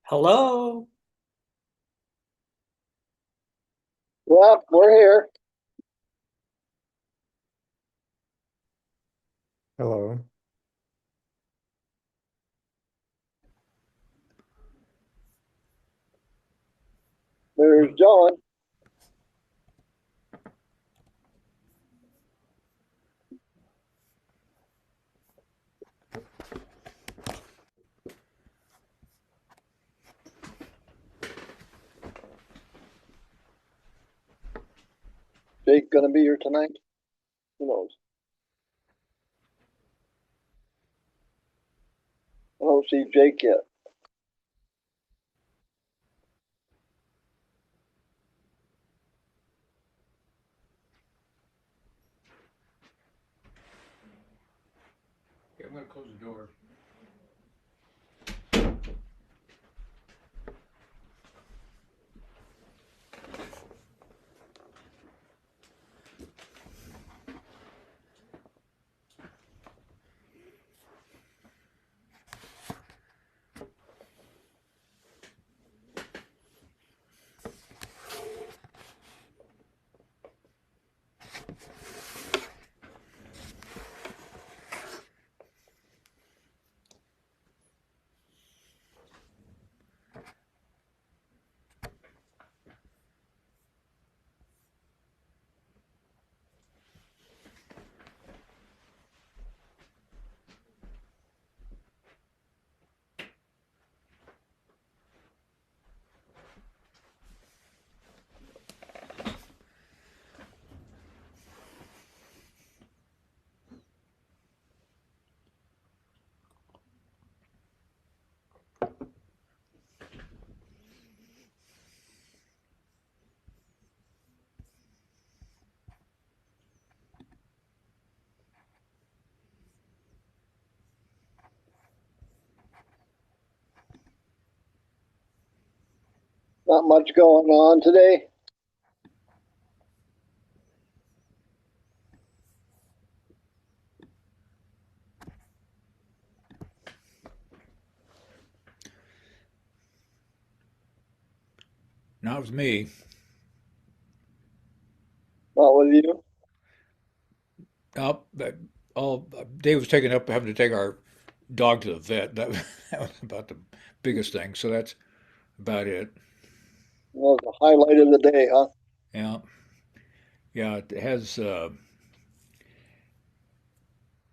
Hello. Well, we're here. Hello. There's John. Jake gonna be here tonight? Who knows? I don't see Jake yet. Yeah, I'm gonna close the door. Not much going on today. Not with me. Not with you. Oh, Dave was taking up having to take our dog to the vet. That was about the biggest thing. So that's about it. Well, the highlight of the day, huh? Yeah, yeah. It has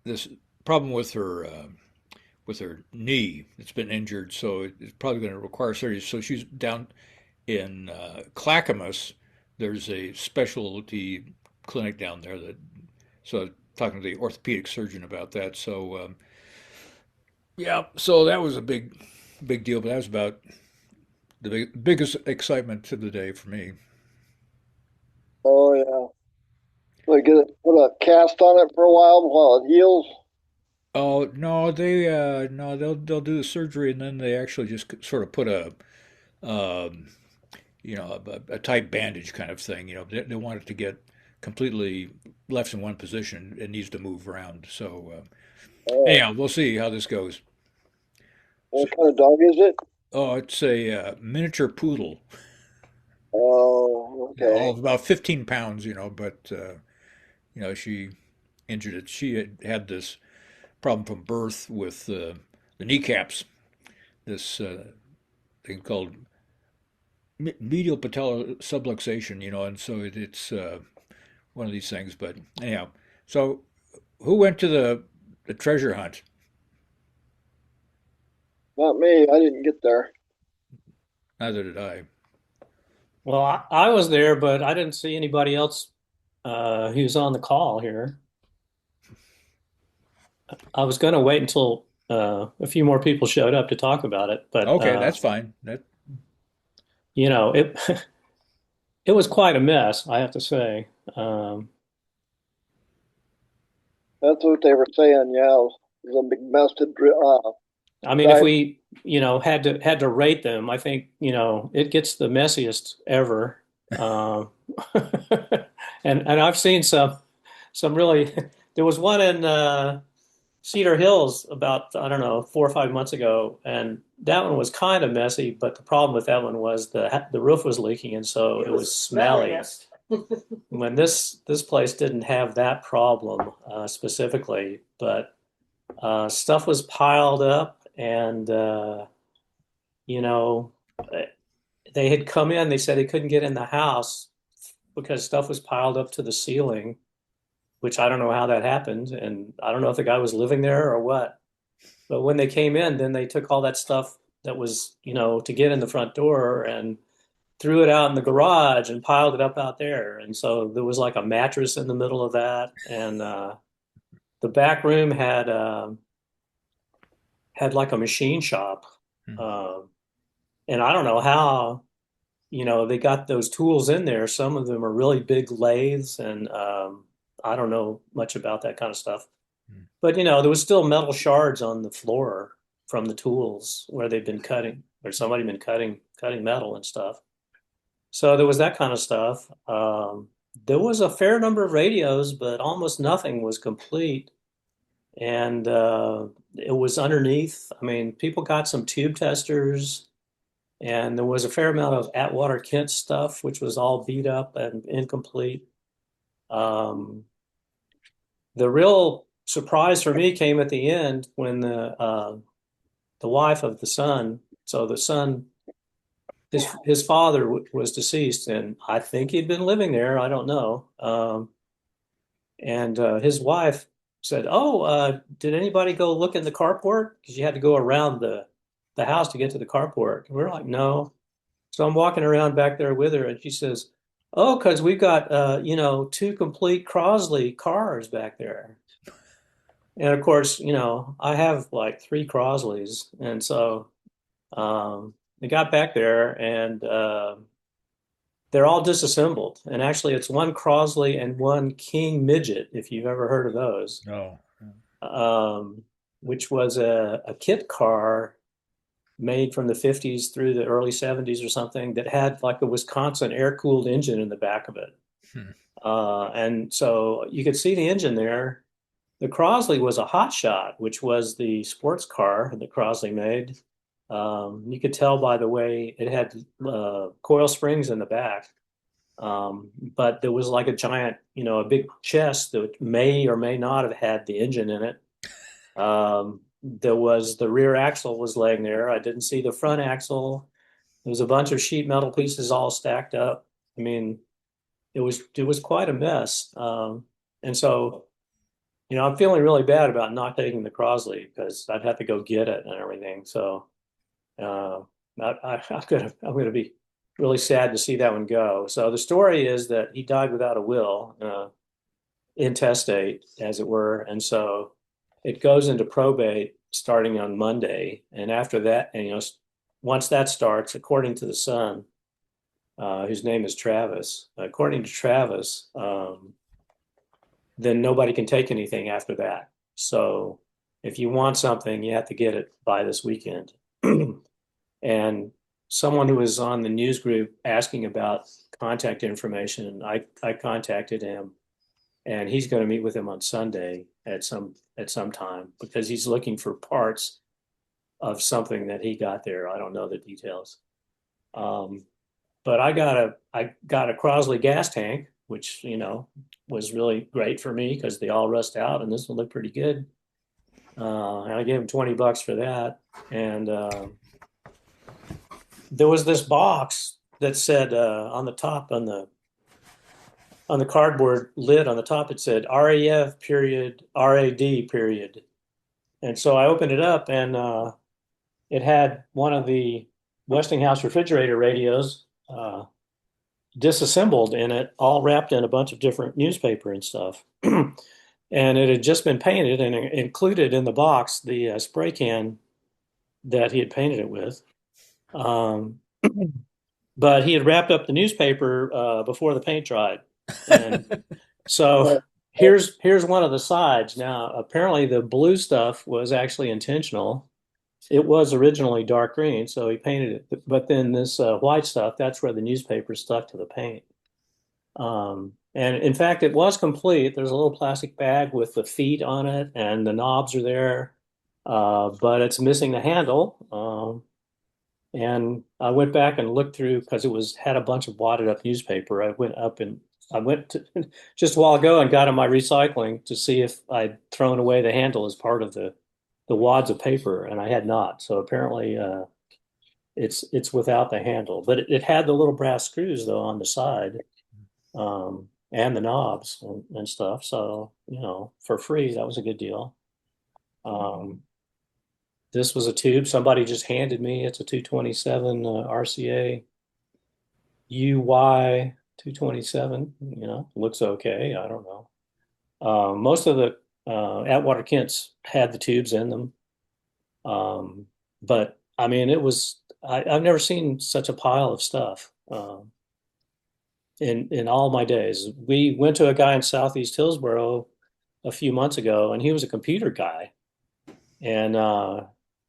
this problem with her knee. It's been injured, so it's probably going to require surgery. So she's down in Clackamas. There's a specialty clinic down there that. So talking to the orthopedic surgeon about that. So yeah, so that was a big deal. But that was about the biggest excitement of the day for me. Oh yeah. We get it, put a cast on it for a while it heals. Oh no, no, they'll do the surgery and then they actually just sort of put um, a tight bandage kind of thing. They want it to get completely left in one position. It needs to move around. So Oh, anyhow, we'll see how this goes. So, what kind of dog is it? oh, it's a miniature poodle, Oh, all okay. of about 15 pounds. But she injured it. She had this problem from birth with the kneecaps. This thing called medial patellar subluxation, and so it's one of these things. But anyhow, so who went to the treasure hunt? Not me. I didn't get there. Neither did I. Well, I was there, but I didn't see anybody else who's on the call here. I was going to wait until a few more people showed up to talk about it, but Okay, that's fine. That it it was quite a mess, I have to say. Um, That's what they were saying. Yeah, it was a big mess to I mean, if dive. we, had to rate them, I think, it gets the messiest ever. Um, and I've seen some really. There was one in Cedar Hills about, I don't know, 4 or 5 months ago, and that one was kind of messy. But the problem with that one was the roof was leaking, and so it was smelly. When this place didn't have that problem specifically, but stuff was piled up, and you know, they had come in. They said they couldn't get in the house because stuff was piled up to the ceiling, which I don't know how that happened, and I don't know if the guy was living there or what. But when they came in, then they took all that stuff that was, to get in the front door and threw it out in the garage and piled it up out there. And so there was like a mattress in the middle of that, and the back room had like a machine shop. Hmm. Um, and I don't know how, they got those tools in there. Some of them are really big lathes, and I don't know much about that kind of stuff. Hmm. But there was still metal shards on the floor from the tools where they'd been cutting, or somebody been cutting metal and stuff. So there was that kind of stuff. There was a fair number of radios, but almost nothing was complete. And it was underneath. I mean, people got some tube testers, and there was a fair amount of Atwater Kent stuff, which was all beat up and incomplete. Um, the real surprise for me came at the end when the wife of the son, so the son, his father was deceased, and I think he'd been living there. I don't know. And his wife said, "Oh, did anybody go look in the carport? Because you had to go around the house to get to the carport." And we're like, "No." So I'm walking around back there with her, and she says, "Oh, because we've got two complete Crosley cars back there." And of course, I have like three Crosleys, and so they got back there, and they're all disassembled. And actually, it's one Crosley and one King Midget, if you've ever heard of those, Oh. um, which was a kit car made from the 50s through the early 70s or something that had like a Wisconsin air-cooled engine in the back of it. Hmm. And so you could see the engine there. The Crosley was a hot shot, which was the sports car that Crosley made. You could tell by the way it had coil springs in the back. But there was like a giant, a big chest that may or may not have had the engine in it. There was the rear axle was laying there. I didn't see the front axle. There was a bunch of sheet metal pieces all stacked up. I mean, it was quite a mess. And so, I'm feeling really bad about not taking the Crosley because I'd have to go get it and everything. So uh, I'm gonna be really sad to see that one go. So the story is that he died without a will, intestate, as it were, and so it goes into probate starting on Monday. And after that, and once that starts, according to the son, whose name is Travis, according to Travis, then nobody can take anything after that. So if you want something, you have to get it by this weekend. And someone who was on the news group asking about contact information, I contacted him, and he's going to meet with him on Sunday at some time because he's looking for parts of something that he got there. I don't know the details. Um, but I got a Crosley gas tank, which was really great for me because they all rust out, and this one looked pretty good. And I gave him $20 for that, and there was this box that said on the top on the cardboard lid on the top it said RAF period RAD period, and so I opened it up, and it had one of the Westinghouse refrigerator radios disassembled in it, all wrapped in a bunch of different newspaper and stuff. And it had just been painted, and it included in the box the spray can that he had painted it with. Um, but he had wrapped up the newspaper before the paint dried. And so here's one of the sides. Now, apparently the blue stuff was actually intentional. It was originally dark green, so he painted it. But then this white stuff, that's where the newspaper stuck to the paint. And in fact, it was complete. There's a little plastic bag with the feet on it, and the knobs are there, but it's missing the handle. And I went back and looked through because it was had a bunch of wadded up newspaper. I went to, just a while ago and got on my recycling to see if I'd thrown away the handle as part of the wads of paper, and I had not. So apparently, it's without the handle, but it had the little brass screws though on the side, and the knobs and stuff. So for free, that was a good deal. Um, this was a tube somebody just handed me. It's a 227 RCA UY 227. Looks okay. I don't know. Most of the Atwater Kents had the tubes in them. But I mean, I've never seen such a pile of stuff in all my days. We went to a guy in Southeast Hillsboro a few months ago, and he was a computer guy. And,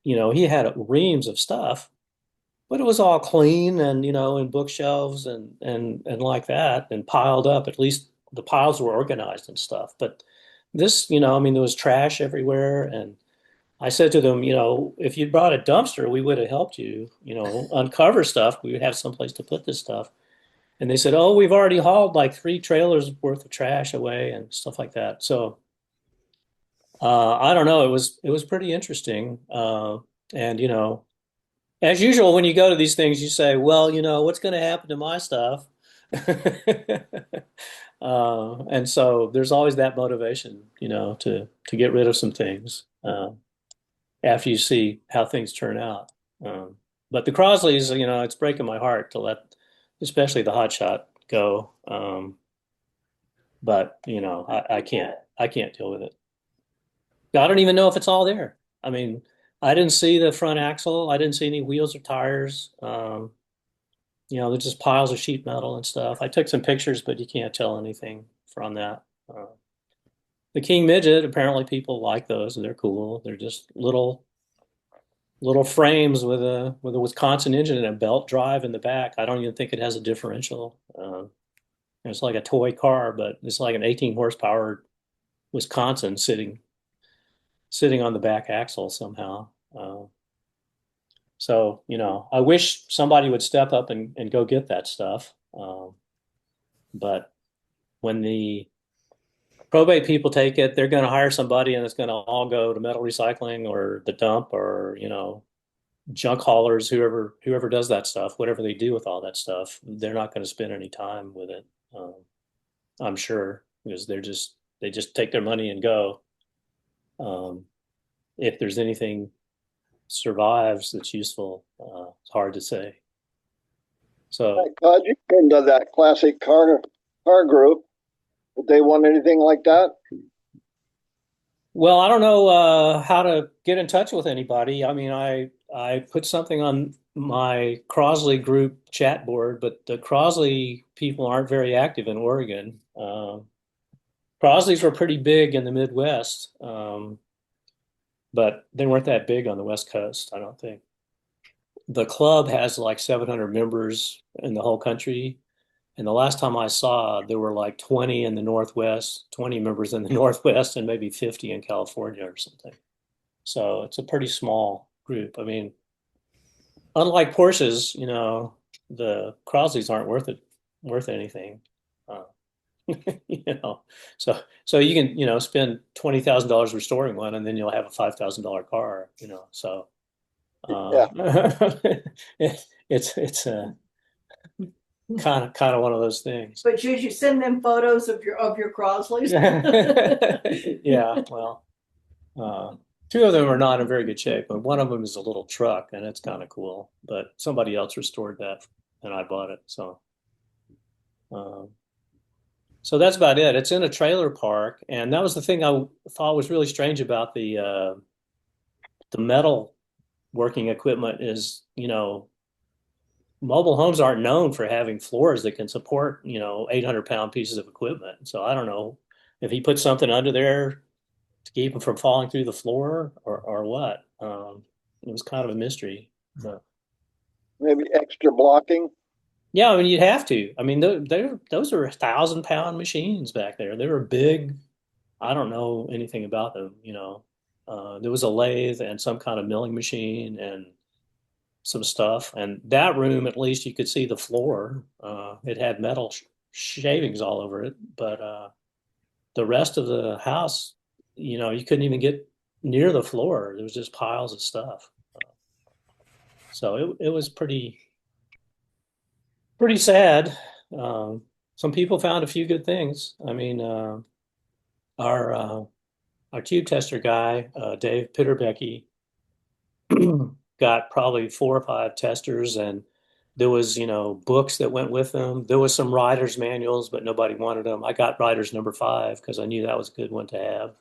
he had reams of stuff, but it was all clean and, in bookshelves and like that and piled up. At least the piles were organized and stuff. But this, I mean, there was trash everywhere. And I said to them, if you'd brought a dumpster, we would have helped you, uncover stuff. We would have someplace to put this stuff. And they said, oh, we've already hauled like 3 trailers worth of trash away and stuff like that. So I don't know. It was pretty interesting. And as usual, when you go to these things, you say, well, what's going to happen to my stuff? And so there's always that motivation, to get rid of some things after you see how things turn out. But the Crosleys, it's breaking my heart to let, especially the hot shot go. But I can't deal with it. I don't even know if it's all there. I mean, I didn't see the front axle. I didn't see any wheels or tires. There's just piles of sheet metal and stuff. I took some pictures, but you can't tell anything from that. The King Midget, apparently people like those. They're cool. They're just little frames with a Wisconsin engine and a belt drive in the back. I don't even think it has a differential. It's like a toy car, but it's like an 18 horsepower Wisconsin sitting on the back axle somehow. So, I wish somebody would step up and go get that stuff. But when the probate people take it, they're going to hire somebody and it's going to all go to metal recycling or the dump or, junk haulers, whoever does that stuff, whatever they do with all that stuff, they're not going to spend any time with it. I'm sure because they just take their money and go. If there's anything survives that's useful, it's hard to say. So, God, you into that classic car group. Would they want anything like that? well, I don't know how to get in touch with anybody. I mean, I put something on my Crosley group chat board, but the Crosley people aren't very active in Oregon. Crosleys were pretty big in the Midwest, but they weren't that big on the West Coast, I don't think. The club has like 700 members in the whole country. And the last time I saw, there were like 20 in the Northwest, 20 members in the Northwest, and maybe 50 in California or something. So it's a pretty small group. I mean, unlike Porsches, the Crosleys aren't worth anything. Uh, you know, so you can, spend $20,000 restoring one, and then you'll have a $5,000 car. So Yeah. it's a kind of one of those things. But should you send them photos of your Crosleys? Yeah, well, uh, two of them are not in very good shape, but one of them is a little truck, and it's kind of cool. But somebody else restored that, and I bought it. Um, so that's about it. It's in a trailer park, and that was the thing I thought was really strange about the metal working equipment is, mobile homes aren't known for having floors that can support, 800-pound pieces of equipment. So I don't know if he put something under there to keep them from falling through the floor or what. It was kind of a mystery. But Maybe extra blocking. Yeah, I mean, you'd have to. I mean, those are 1,000 pound machines back there. They were big. I don't know anything about them. There was a lathe and some kind of milling machine and some stuff. And that room, at least you could see the floor. It had metal shavings all over it, but the rest of the house, you couldn't even get near the floor. There was just piles of stuff. So it was pretty sad. Um, some people found a few good things. I mean, our uh, our tube tester guy, Dave Pitterbecky, got probably 4 or 5 testers, and there was books that went with them. There was some writer's manuals, but nobody wanted them. I got writer's number 5 because I knew that was a good one to have,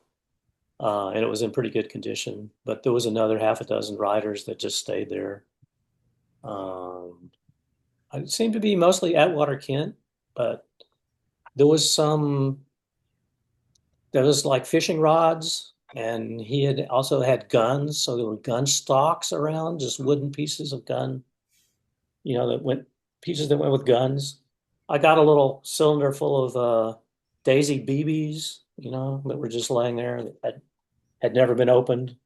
and it was in pretty good condition. But there was another half a dozen writers that just stayed there. Um, it seemed to be mostly Atwater Kent, but there was some. There was like fishing rods, and he had also had guns, so there were gun stocks around, just wooden pieces of gun, that went pieces that went with guns. I got a little cylinder full of Daisy BBs, that were just laying there that had never been opened.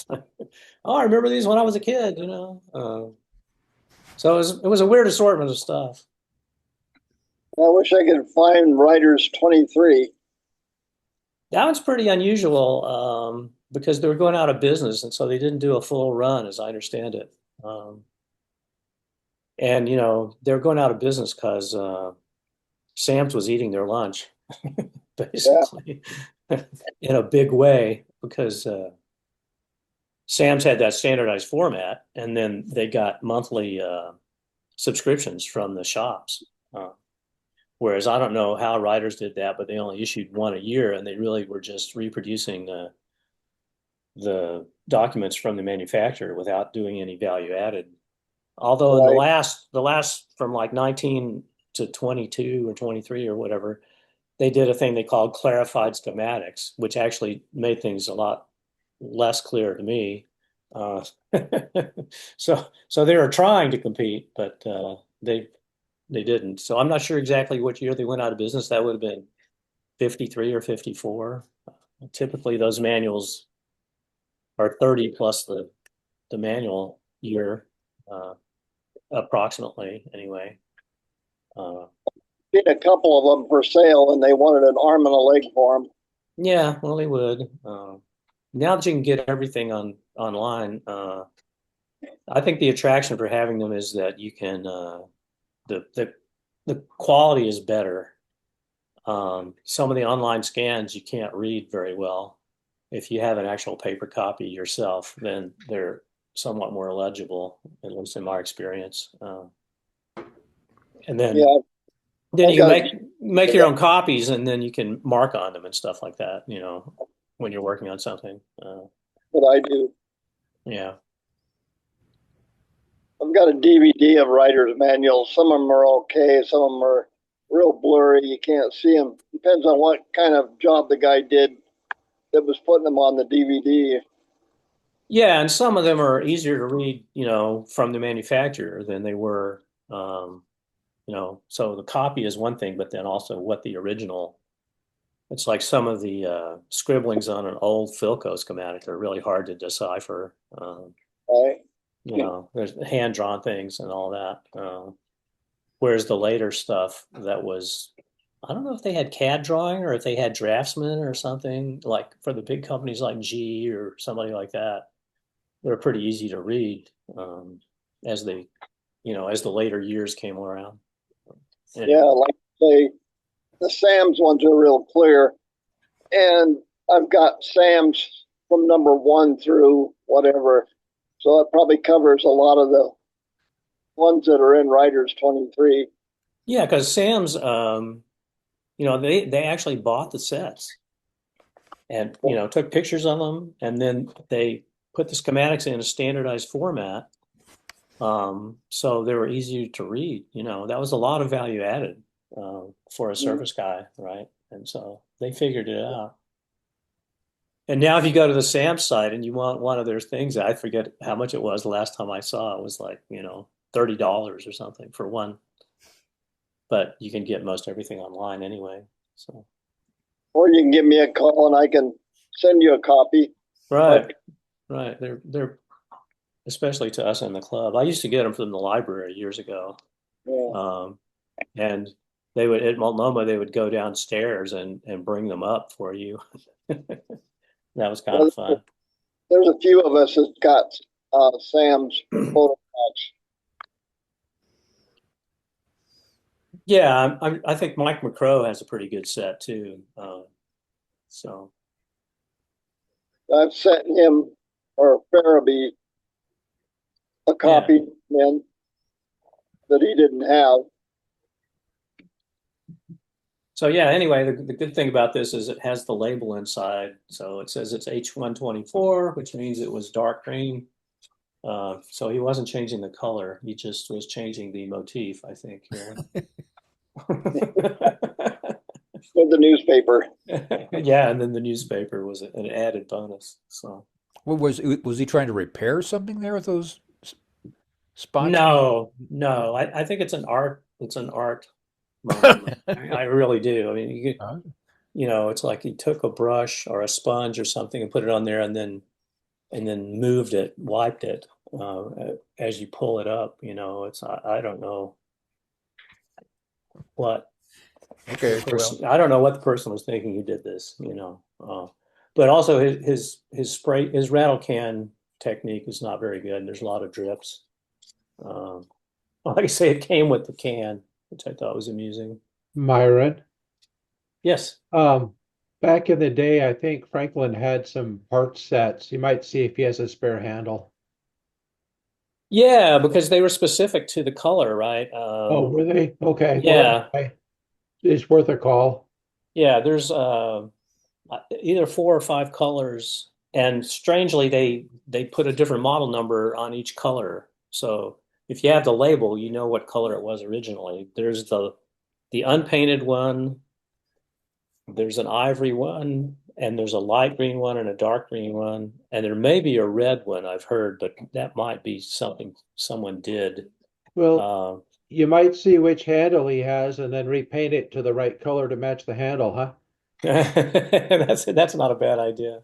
Oh, I remember these when I was a kid. So it was a weird assortment of stuff. I wish I could find Writers 23. That one's pretty unusual because they were going out of business, and so they didn't do a full run, as I understand it. And they're going out of business because Sam's was eating their lunch, Yeah, basically, in a big way, because Sam's had that standardized format, and then they got monthly subscriptions from the shops. Whereas I don't know how writers did that, but they only issued one a year, and they really were just reproducing the documents from the manufacturer without doing any value added. Although in the right. last from like 19 to 22 or 23 or whatever, they did a thing they called clarified schematics, which actually made things a lot less clear to me. Uh, so they were trying to compete, but they didn't. So I'm not sure exactly what year they went out of business. That would have been 53 or 54. Typically, those manuals are 30 plus the manual year, uh, approximately anyway. Uh, Seen a couple of them for sale, and they wanted an arm and a leg for them. yeah, well, they would. Now that you can get everything online, I think the attraction for having them is that you can the quality is better. Some of the online scans you can't read very well. If you have an actual paper copy yourself, then they're somewhat more legible, at least in my experience. And then Yeah, then I've you can got make your own copies, and then you can mark on them and stuff like that. When you're working on something. what I do. Yeah. I've got a DVD of writer's manuals. Some of them are okay. Some of them are real blurry. You can't see them. Depends on what kind of job the guy did that was putting them on the DVD. Yeah, and some of them are easier to read, from the manufacturer than they were. So the copy is one thing, but then also what the original. It's like some of the scribblings on an old Philco schematic are really hard to decipher. Right? There's hand drawn things and all that. Whereas the later stuff that was, I don't know if they had CAD drawing or if they had Draftsman or something like for the big companies like G or somebody like that. They're pretty easy to read as they, as the later years came around. Yeah, Anyway, like say the Sam's ones are real clear, and I've got Sam's from number one through whatever, so it probably covers a lot of the ones that are in Writers 23. yeah, because Sam's, they actually bought the sets and took pictures of them, and then they put the schematics in a standardized format, so they were easy to read. That was a lot of value added for a Mm. service guy, right? And so they figured it out. And now, if you go to the Sam site and you want one of their things, I forget how much it was the last time I saw. It was like $30 or something for one but you can get most everything online anyway. So Or you can give me a call and I can send you a copy. right, right. They're especially to us in the club. I used to get them from the library years ago, Yeah. um, and they would at Multnomah they would go downstairs and bring them up for you. That was kind Well, of fun. there's a few of us that got Sam's photo box. Yeah, I think Mike McCrow has a pretty good set too. So I've sent him or Farabee a yeah, copy in that he didn't have. so yeah. Anyway, the good thing about this is it has the label inside. So it says it's H124, which means it was dark green. So he wasn't changing the color; he just was changing the motif, I think. Yeah. With the newspaper. Yeah, and then the newspaper was an added bonus. So What was he trying to repair something there with those spots? no, I think it's an art monument. I really do. I mean, Huh? it's like he took a brush or a sponge or something and put it on there, and then moved it, wiped it as you pull it up. I don't know what the Okay, well, person. I don't know what the person was thinking who did this. But also his spray his rattle can technique is not very good. And there's a lot of drips. Um, like I say, it came with the can, which I thought was amusing. Myron. Yes. Um, Back in the day, I think Franklin had some part sets. You might see if he has a spare handle. Yeah, because they were specific to the color, right? Oh, were they? Okay. Well, Yeah, anyway, it's worth a call. yeah. There's either four or five colors, and strangely, they put a different model number on each color. So if you have the label, you know what color it was originally. There's the unpainted one, there's an ivory one, and there's a light green one and a dark green one, and there may be a red one I've heard, but that might be something someone did. Well, Uh, you might see which handle he has and then repaint it to the right color to match the handle, huh? that's not a bad idea.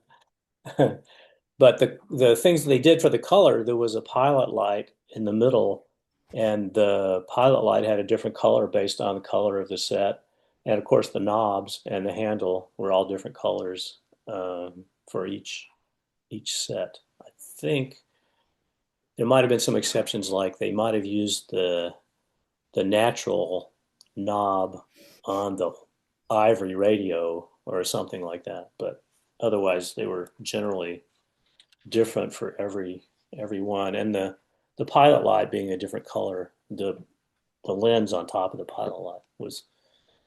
But the things they did for the color, there was a pilot light in the middle, and the pilot light had a different color based on the color of the set. And of course, the knobs and the handle were all different colors for each set. I think there might have been some exceptions, like they might have used the natural knob on the ivory radio or something like that. But otherwise, they were generally different for every one, and the pilot light being a different color. The lens on top of the pilot light was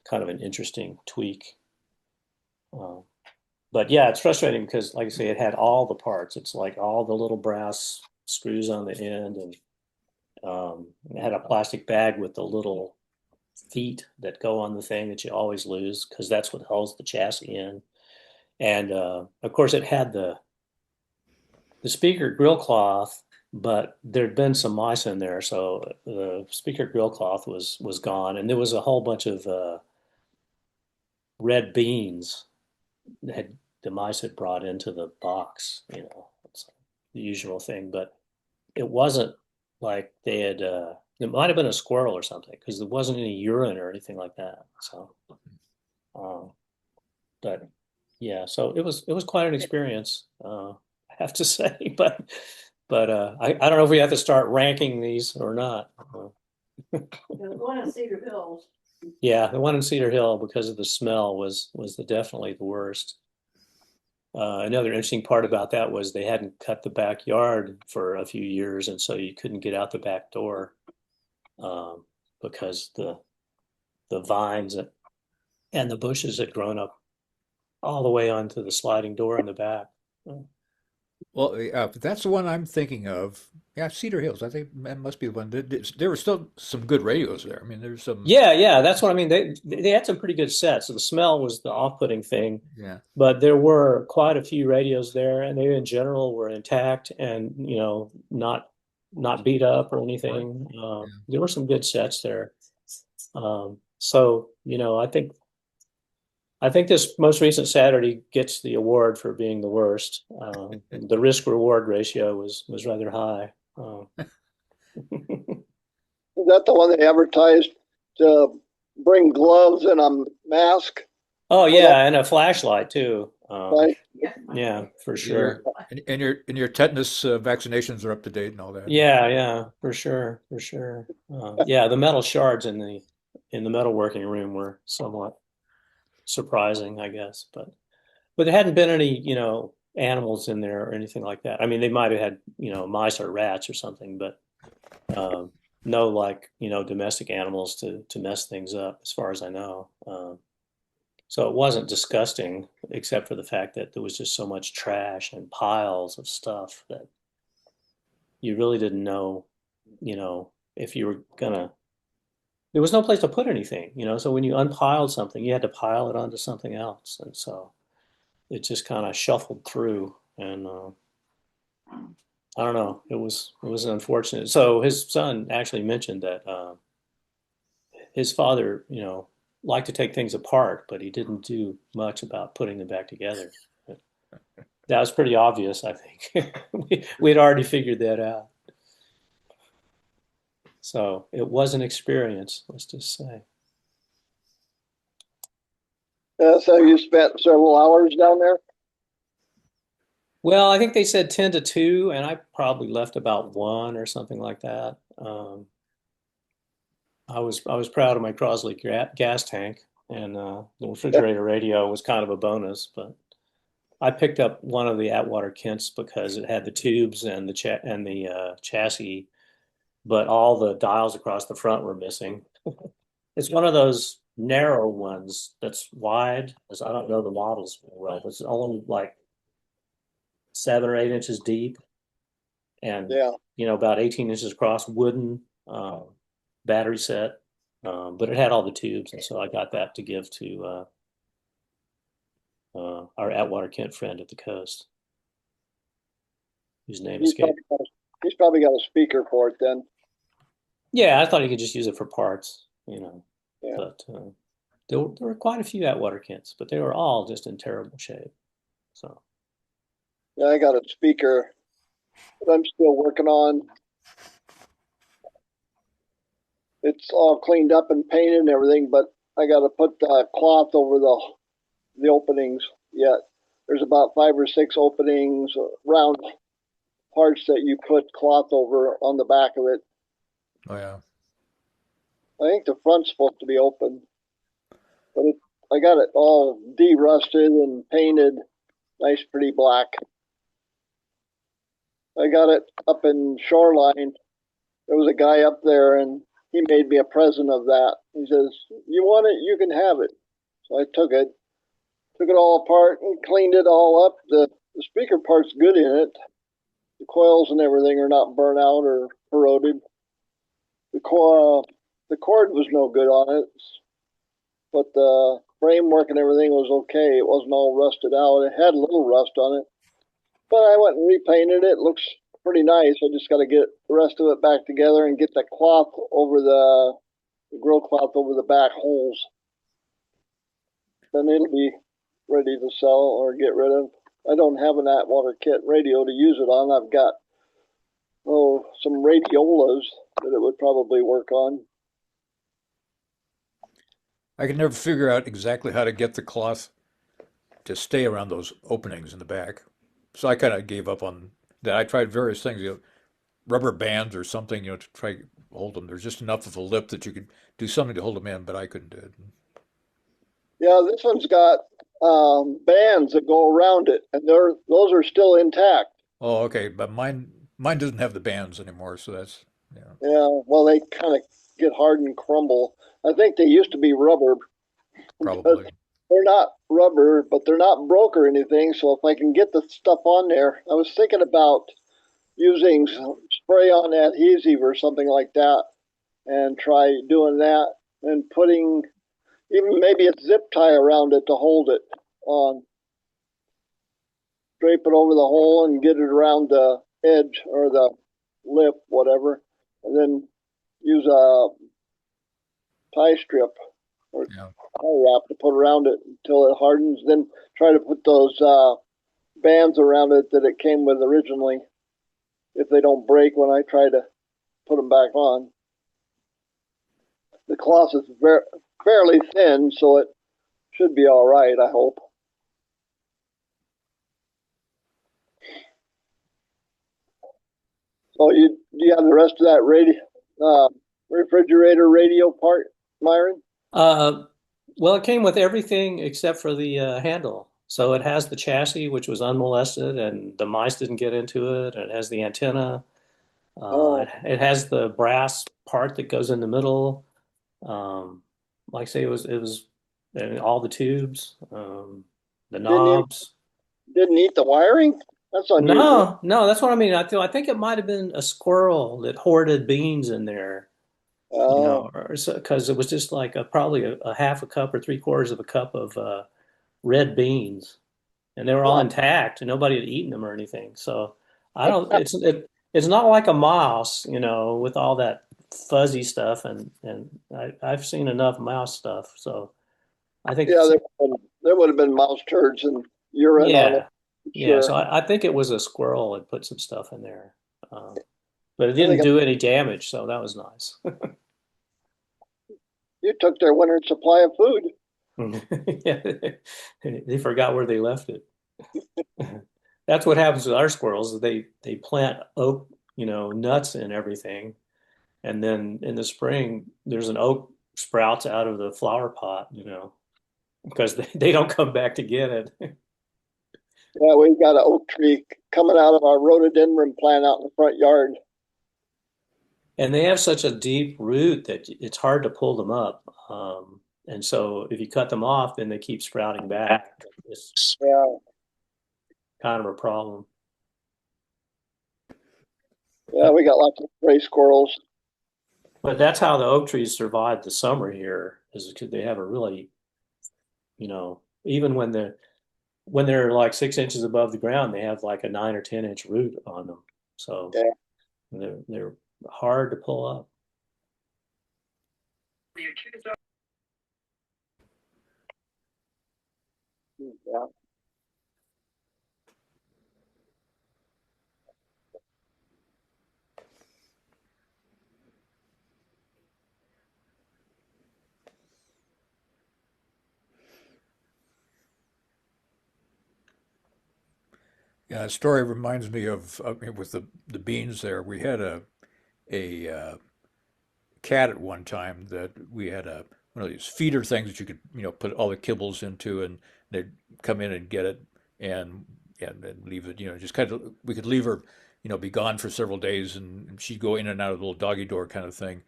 kind of an interesting tweak. Uh, but yeah, it's frustrating because, like I say, it had all the parts. It's like all the little brass screws on the end, and it had a plastic bag with the little feet that go on the thing that you always lose because that's what holds the chassis in. And of course, it had the speaker grill cloth, but there'd been some mice in there, so the speaker grill cloth was gone, and there was a whole bunch of red beans that the mice had brought into the box. It's the usual thing, but it wasn't like they had. It might have been a squirrel or something because there wasn't any urine or anything like that. So, um, but yeah, so it was quite an experience, I have to say. But I don't know if we have to start ranking these or not. There's one in Cedar Hills. Yeah, the one in Cedar Hill because of the smell was definitely the worst. Another interesting part about that was they hadn't cut the backyard for a few years, and so you couldn't get out the back door um, because the vines and the bushes had grown up all the way onto the sliding door in the back. well, that's the one I'm thinking of. Yeah, Cedar Hills. I think that must be the one. There were still some good radios there. I mean, there's some. Yeah, that's what I mean. They had some pretty good sets. So the smell was the off-putting thing, Yeah. but there were quite a few radios there, and they in general were intact and not beat up or Right. anything. Yeah. There were some good sets there. So, I think this most recent Saturday gets the award for being the worst. The risk reward ratio was rather high. Is that the one they advertised to bring gloves and a mask? Oh Well, yeah, and a flashlight too. right? Yeah, for And sure. your tetanus vaccinations are up to date and all that. Yeah, yeah, for sure, for sure. Yeah, the metal shards in the metalworking room were somewhat surprising, I guess, but there hadn't been any, animals in there or anything like that. I mean, they might have had, mice or rats or something, but um, no like, domestic animals to mess things up, as far as I know. So it wasn't disgusting, except for the fact that there was just so much trash and piles of stuff that you really didn't know, if you were gonna. There was no place to put anything, So when you unpiled something, you had to pile it onto something else, and so it just kind of shuffled through. And I don't know. It was unfortunate. So his son actually mentioned that his father, liked to take things apart, but he didn't do much about putting them back together. That was pretty obvious, I think. We'd already figured that out. So it was an experience, let's just say. So you spent several hours down there? Well, I think they said 10 to 2, and I probably left about 1 or something like that. I was proud of my Crosley gas tank, and the refrigerator radio was kind of a bonus, but I picked up one of the Atwater Kents because it had the tubes and the chassis, but all the dials across the front were missing. It's one of those narrow ones that's wide, as I don't know the models very well. It's only like 7 or 8 inches deep, and Yeah. about 18 inches across, wooden battery set. But it had all the tubes, and so I got that to give to our Atwater Kent friend at the coast, whose name He's escaped. he's probably got a speaker for it then. Yeah, I thought you could just use it for parts, Yeah. but there were quite a few Atwater Kents, but they were all just in terrible shape. So, Yeah, I got a speaker that I'm still working on. It's all cleaned up and painted and everything, but I got to put cloth over the openings yet. There's about 5 or 6 openings, round parts that you put cloth over on the back of it. Oh yeah. I think the front's supposed to be open, but I got it all de-rusted and painted nice, pretty black. I got it up in Shoreline. There was a guy up there, and he made me a present of that. He says, "You want it? You can have it." So I took it all apart and cleaned it all up. The speaker part's good in it. The coils and everything are not burnt out or corroded. The cord was no good on it, but the framework and everything was okay. It wasn't all rusted out. It had a little rust on it, but I went and repainted it. It looks pretty nice. I just got to get the rest of it back together and get the cloth over the grill cloth over the back holes. Then it'll be ready to sell or get rid of. I don't have an Atwater Kent radio to use it on. I've got some radiolas that it would probably work on. I could never figure out exactly how to get the cloth to stay around those openings in the back. So I kind of gave up on that. I tried various things, rubber bands or something, to try to hold them. There's just enough of a lip that you could do something to hold them in, but I couldn't do it. Yeah, this one's got bands that go around it, and those are still intact. Oh, okay, but mine doesn't have the bands anymore, so that's yeah, Yeah, well, they kind of get hard and crumble. I think they used to be rubber, but probably. they're not rubber, but they're not broke or anything. So if I can get the stuff on there, I was thinking about using spray on adhesive or something like that and try doing that and putting even maybe a zip tie around it to hold it on. Drape it over the hole and get it around the edge or the lip, whatever, and then use a tie strip or Yeah. high wrap to put around it until it hardens. Then try to put those bands around it that it came with originally. If they don't break when I try to put them back on, the cloth is fairly thin, so it should be all right. I hope. So you have the rest of that refrigerator radio part, Myron? Uh, well, it came with everything except for the handle. So it has the chassis, which was unmolested, and the mice didn't get into it. And it has the antenna. Oh, It has the brass part that goes in the middle. Um, like I say, it was and all the tubes, the didn't even, knobs. didn't eat the wiring. That's unusual. No, no, that's what I mean. I think it might have been a squirrel that hoarded beans in there, Oh, or because it was just like probably a half a cup or three-quarters of a cup of red beans, and they were all wow. intact, and nobody had eaten them or anything. So I don't. It's not like a mouse, with all that fuzzy stuff, and I've seen enough mouse stuff. So I think, Yeah, there would have been mouse turds and urine on it. yeah, yeah. So Sure. I think it was a squirrel that put some stuff in there, um, but it I didn't think do any damage, so that was nice. you took their winter supply of food. Yeah, they forgot where they left it. That's what happens with our squirrels. They plant oak, nuts and everything, and then in the spring there's an oak sprouts out of the flower pot, because they don't come back to get it. Yeah, we've got an oak tree coming out of our rhododendron plant out in the front yard. And they have such a deep root that it's hard to pull them up. And so if you cut them off, then they keep sprouting back. It's Yeah, kind of a problem. yeah, we got lots of gray squirrels. But that's how the oak trees survive the summer here, is because they have a really, even when they're like 6 inches above the ground, they have like a 9 or 10 inch root on them. So Yeah, they're hard to pull up. yeah. Yeah, that story reminds me of with the beans there. We had a cat at one time that we had one of these feeder things that you could put all the kibbles into, and they'd come in and get it and leave it. Just kind of we could leave her be gone for several days, and she'd go in and out of the little doggy door kind of thing.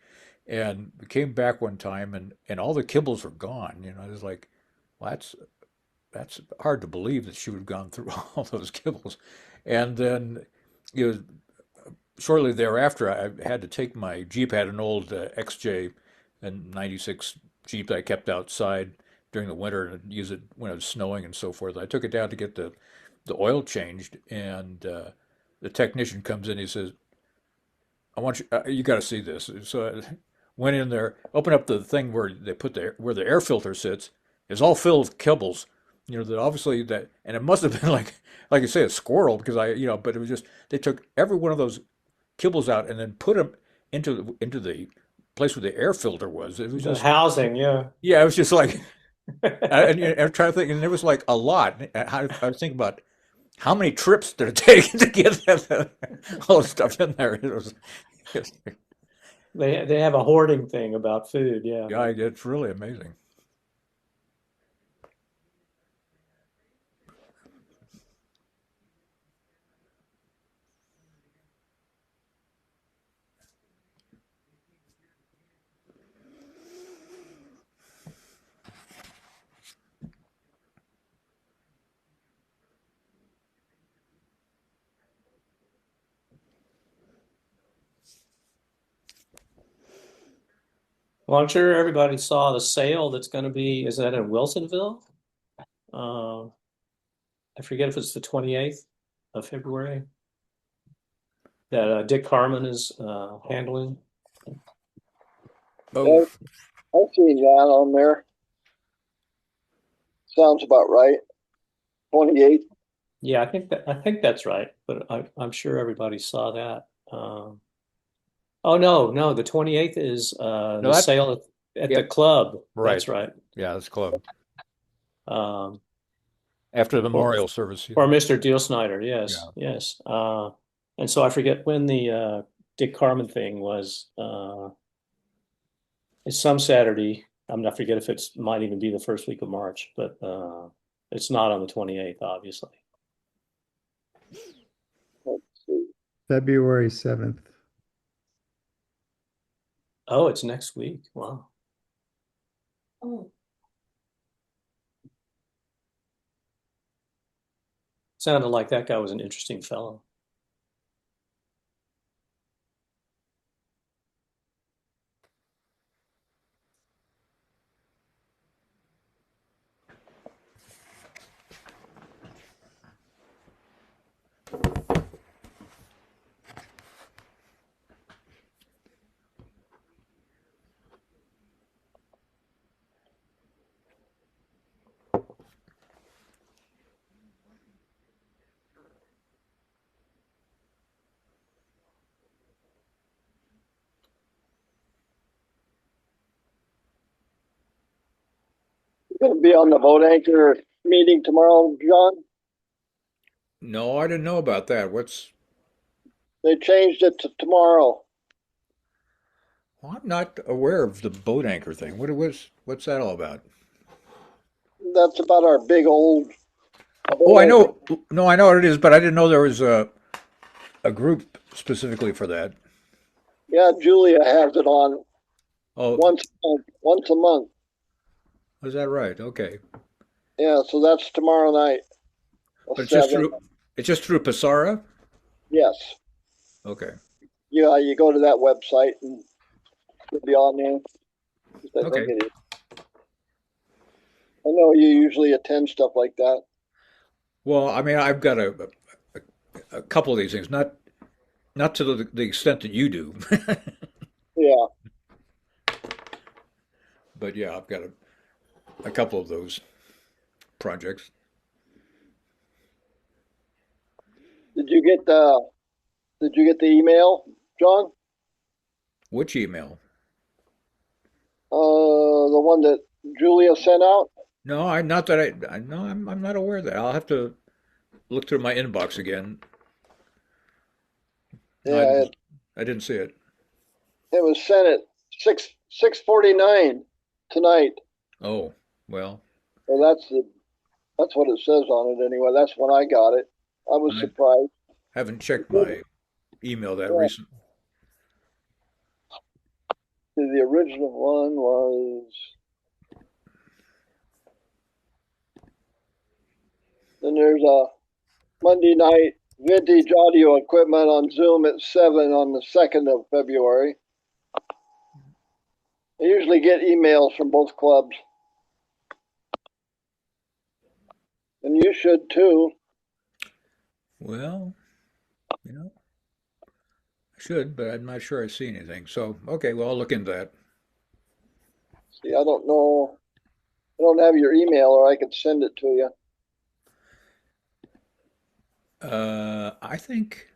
And we came back one time, and all the kibbles were gone. It was like, well, that's hard to believe that she would have gone through all those kibbles. And then, you know, shortly thereafter, I had to take my Jeep. I had an old XJ and 96 Jeep that I kept outside during the winter and use it when it was snowing and so forth. I took it down to get the oil changed, and the technician comes in. He says, "I want you. You got to see this." So I went in there, opened up the thing where they put where the air filter sits. It's all filled with kibbles. That obviously and it must have been like you say, a squirrel because but it was just they took every one of those kibbles out and then put them into the place where the air filter was. It was The just housing, yeah. yeah, it was just like I'm trying to think, and there was like a lot. I was thinking about how many trips did it take to get all the stuff in there. It's, They have a hoarding thing about food, yeah. yeah, it's really amazing. Well, I'm sure everybody saw the sale that's going to be, is that in Wilsonville? Uh, I forget if it's the 28th of February that Dick Carmen is handling. Oh, Yeah, I've seen that on there. Sounds about right. 28th. Yeah, I think that's right, but I'm sure everybody saw that. Oh no, the 28th is No, the that, sale at the yep, club. right. That's right. Yeah, that's club. Um, After the for memorial service. for Mr. Deal Snyder, yes, Yeah. yes. And so I forget when the Dick Carmen thing was. It's some Saturday. I forget if it's might even be the first week of March, but it's not on the 28th, obviously. Let's see. February 7th. Oh, it's next week. Wow. Oh, Sounded like that guy was an interesting fellow. You're going to be on the boat anchor meeting tomorrow, John? No, I didn't know about that. They changed it to tomorrow. Well, I'm not aware of the boat anchor thing. What's that all about? That's about our big old Oh, boat I anchor. know. No, I know what it is, but I didn't know there was a group specifically for that. Yeah, Julia has it on Oh, once a month. Once a month. is that right? Okay. Yeah, so that's tomorrow night. But it's just 7. through Passara? Yes. Okay. Yeah, you go to that website and you'll be on there. They'll Okay. get it. I know you usually attend stuff like that. Well, I mean, I've got a couple of these things, not to the extent that you do, Yeah. but yeah, I've got a couple of those projects. Did you get the email, John? Which email? The one that Julia sent out? No, I not that I no, I'm not aware of that. I'll have to look through my inbox again. No, Yeah, I didn't see it. it was sent at 6:49 tonight. Oh, well, Well, that's what it says on it anyway. That's when I got it. I was I surprised. haven't checked my email that Yeah, recent. the original one was. Then there's a Monday night vintage audio equipment on Zoom at 7 on the 2nd of February. I usually get emails from both clubs, and you should too. Well, you know, I should, but I'm not sure I see anything. So, okay, well, I'll look into that. See, I don't know. I don't have your email, or I could send it to you. I think,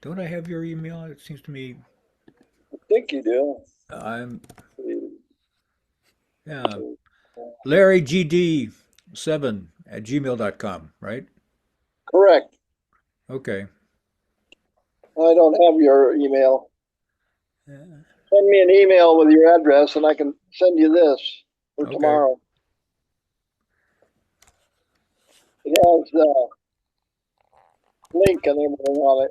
don't I have your email? It seems to me I think you do. I'm, yeah, LarryGD7 at gmail.com, right? Correct. Okay. I don't have your email. Yeah. Send me an email with your address, and I can send you this for Okay. tomorrow. It has the link and everything on it.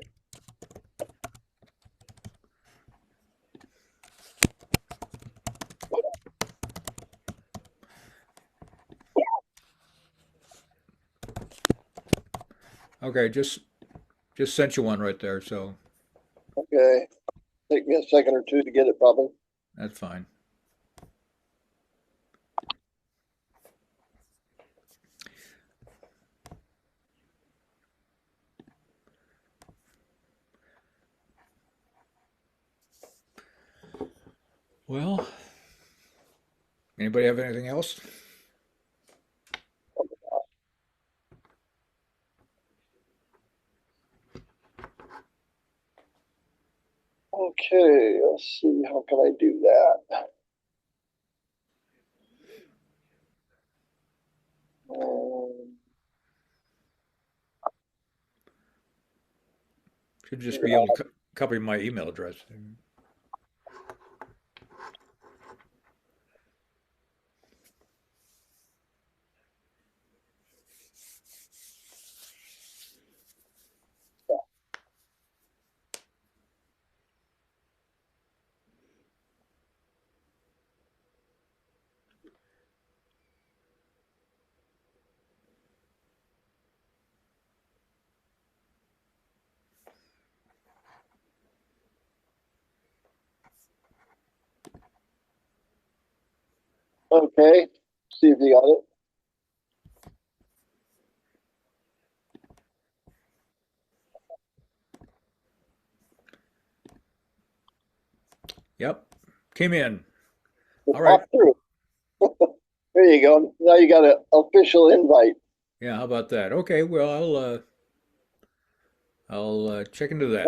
Okay, just sent you one right there, so Okay. Take me a second or two to get it, probably. that's fine. Well, anybody have anything else? Okay, let's see, how can I do that? Should just be able to copy my email address. Okay, see if you got it. Yep, came in. It All right. popped through. There you go. Now you got an official invite. Yeah, how about that? Okay, well, I'll check into that.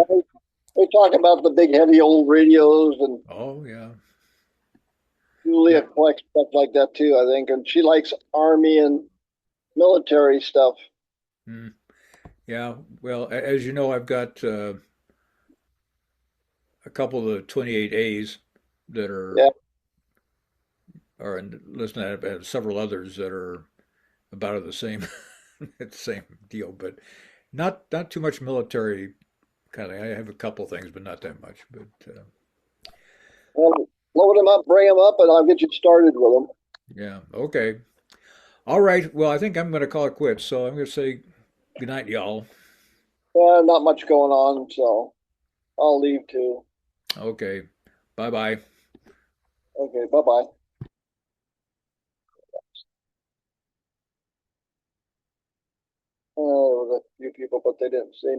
They talk about the big heavy old radios, and Oh, yeah. Julia Yep. collects stuff like that too, I think. And she likes army and military stuff. Mm, yeah. Well, as you know, I've got a couple of the 28As that Yeah. are in, listen, I have several others that are about the same, the same deal, but not too much military kind of. I have a couple things, but not that much. But Well, load them up, bring them up, and I'll get you started with them. yeah, okay. All right. Well, I think I'm going to call it quits. So I'm going to say good night, y'all. Not much going on, so I'll leave too. Okay. Bye bye. Okay, bye bye. There was a few people, but they didn't say